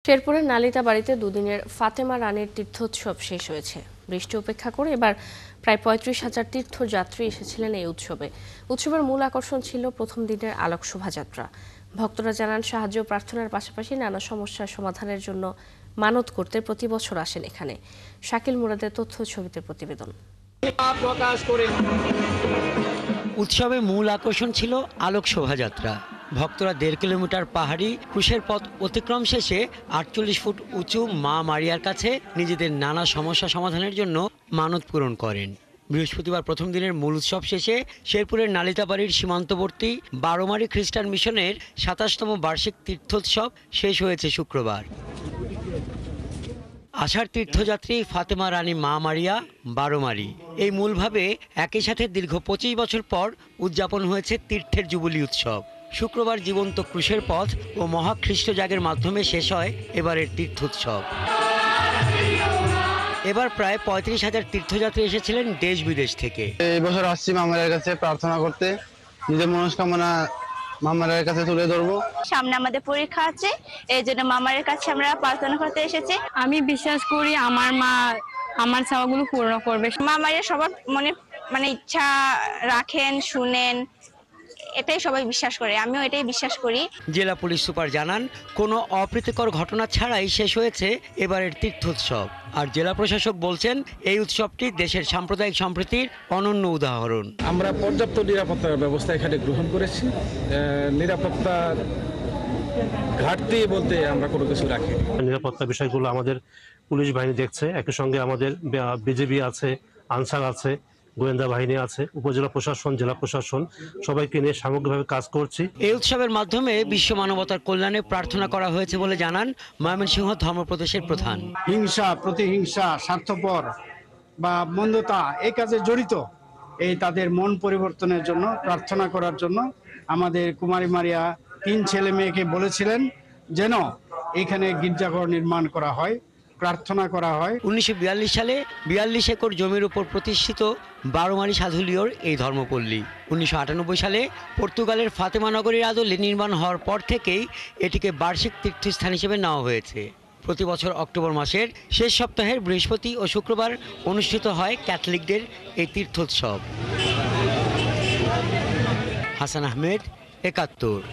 শেরপুরের নালিতাবাড়িতে দুদিনের ফাতেমা রানীর তীর্থোৎসব শেষ হয়েছে। বৃষ্টি উপেক্ষা করে এবার প্রায় ৩৫,০০০ তীর্থযাত্রী এসেছিলেন এই উৎসবে। উৎসবের মূল আকর্ষণ ছিল প্রথম দিনের আলোক শোভাযাত্রা। ভক্তরা জানান, সাহায্য প্রার্থনার পাশাপাশি নানা সমস্যার সমাধানের জন্য মানত করতে প্রতি বছর আসেন এখানে। শাকিল মুরাদের তথ্য ছবিতে প্রতিবেদন। উৎসবের মূল আকর্ষণ ছিল আলোক শোভাযাত্রা। ভক্তরা ১.৫ কিলোমিটার পাহাড়ি ক্রুশের পথ অতিক্রম শেষে ৪৮ ফুট উঁচু মা মারিয়ার কাছে নিজেদের নানা সমস্যা সমাধানের জন্য মানত পূরণ করেন। বৃহস্পতিবার প্রথম দিনের মূল উৎসব শেষে শেরপুরের নালিতাবাড়ির সীমান্তবর্তী বারোমারি খ্রিস্টান মিশনের ২৭তম বার্ষিক তীর্থোৎসব শেষ হয়েছে শুক্রবার। আষাঢ় তীর্থযাত্রী ফাতেমা রানী মা মারিয়া বারোমারি এই মূলভাবে একই সাথে দীর্ঘ ২৫ বছর পর উদযাপন হয়েছে তীর্থের জুবিলি উৎসব। শুক্রবার জীবন্ত ক্রুশের পথ ও মহাখ্রিস্টযাগের মাধ্যমে শেষ হয় এবারের তীর্থোৎসব। এবার প্রায় ৩৫,০০০ তীর্থযাত্রী এসেছিলেন দেশ বিদেশ থেকে। এই বছর আসছি মামার কাছে প্রার্থনা করতে, নিজের মনস্কামনা মামার কাছে তুলে ধরবো। সামনে আমাদের পরীক্ষা আছে, এই জন্য মামার কাছে আমরা প্রার্থনা করতে এসেছি। আমি বিশ্বাস করি আমার মা আমার চাওয়াগুলো পূর্ণ করবে। মামারা সবার মনে ইচ্ছা রাখেন, শুনেন, এটাই সবাই বিশ্বাস করে, আমিও এটাই বিশ্বাস করি। জেলা পুলিশ সুপার জানান, কোনো অপ্রীতিকর ঘটনা ছাড়াই শেষ হয়েছে এবারের তীর্থোৎসব। আর জেলা প্রশাসক বলছেন, এই উৎসবটি দেশের সাম্প্রদায়িক সম্প্রীতির অনন্য উদাহরণ। আমরা পর্যাপ্ত নিরাপত্তার ব্যবস্থা এখানে গ্রহণ করেছি। নিরাপত্তার ঘাটতি বলতে আমরা কোনো কিছু রাখি। নিরাপত্তা বিষয়গুলো আমাদের পুলিশ বাহিনী দেখছে, একই সঙ্গে আমাদের বিজিবি আছে, আনসার আছে, গোয়েন্দা বাহিনী আছে, উপজেলা প্রশাসন, জেলা প্রশাসন সবাইকে নিয়ে সামগ্রিকভাবে কাজ করছি। এই উৎসবের মাধ্যমে বিশ্ব মানবতার কল্যাণে প্রার্থনা করা হয়েছে বলে জানান ময়মনসিংহ ধর্মপ্রদেশের প্রধান। হিংসা, প্রতিহিংসা, স্বার্থপর বা মন্দতা এই কাজে জড়িত এই তাদের মন পরিবর্তনের জন্য প্রার্থনা করার জন্য আমাদের কুমারী মারিয়া ৩ ছেলে মেয়েকে বলেছিলেন যেন এখানে গির্জাঘর নির্মাণ করা হয়, প্রার্থনা করা হয়। ১৯৪২ সালে ৪২ একর জমির উপর প্রতিষ্ঠিত বারোমারি সাধুলিয়র এই ধর্মপল্লী ১৯৯৮ সালে পর্তুগালের ফাতেমা নগরীর আদলে নির্মাণ হওয়ার পর থেকেই এটিকে বার্ষিক তীর্থস্থান হিসেবে নেওয়া হয়েছে। প্রতি বছর অক্টোবর মাসের শেষ সপ্তাহের বৃহস্পতি ও শুক্রবার অনুষ্ঠিত হয় ক্যাথলিকদের এই তীর্থোৎসব। হাসান আহমেদ, ৭১।